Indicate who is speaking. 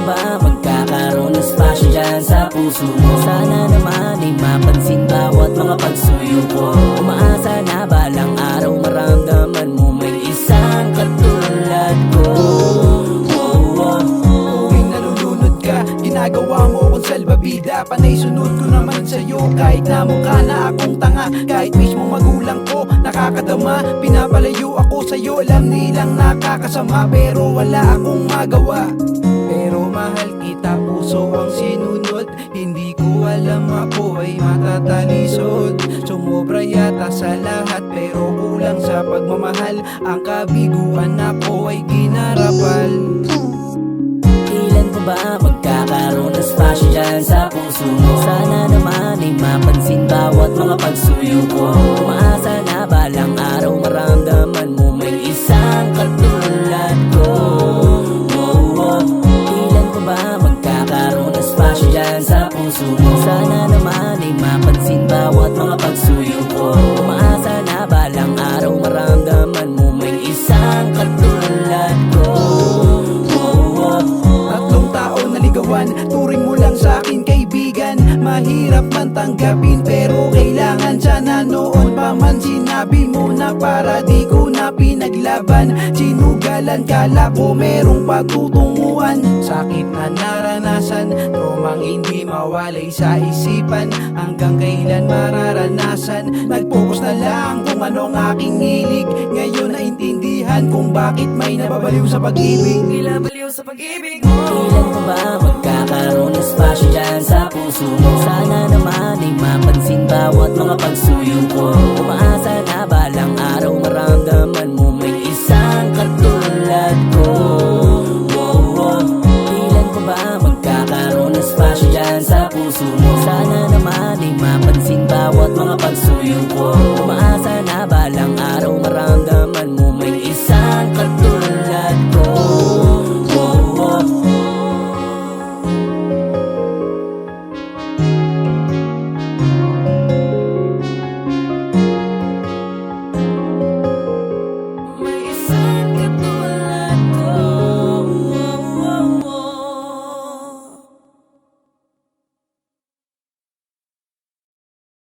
Speaker 1: ba magkakaroon ng spasyo dyan sa puso mo? Sana naman ay mapansin bawat mga pagsuyo ko. Umaasa na balang araw maramdaman mo may isang katulad ko.
Speaker 2: Tuwing nalulunod ka, ginagawa mo akong salbabida. Panay sunod ko naman sa'yo kahit na mukha na akong tanga. Kahit mismo magulang ko nakakadama, pinapalayo ako sa'yo. Alam nilang nakakasama pero wala akong magawa. Pero mahal kita, puso ang sinunod. Hindi ko alam ako ay matatalisod. Sumobra yata sa lahat pero kulang sa pagmamahal. Ang kabiguan ako ay ginarapal.
Speaker 1: Kailan pa ba magkakaroon ng spasyo dyan sa puso mo? Sana naman ay mapansin bawat mga pagsuyo ko. Umaasa na balang araw maramdaman mo may isang katulad ko. Kailan pa ba magkakaroon ng spasyo dyan sa puso mo? Sana naman ay mapansin bawat mga pagsuyo ko. Umaasa na balang araw maramdaman mo may isang katulad ko.
Speaker 2: Tatlong taon naligawan, turing mo lang sa'kin kaibigan. Mahirap man tanggapin pero kailangan siya na noon pa man. Sinabi mo na para di ko na pinaglaban. Sinugalan, kala ko merong pagtutunguhan. Sakit na naranasan, tromang hindi mawalay sa isipan. Hanggang kailan mararanasan? Nag-focus na lang kung anong aking hilig. Ngayon naintindihan kung bakit may nababaliw sa pag-ibig. Nilabaliw sa pag-ibig mo.
Speaker 1: Kailan pa ba magkakaroon ng spasyo dyan sa puso mo? Sana naman ay mapansin bawat mga pagsuyo ko.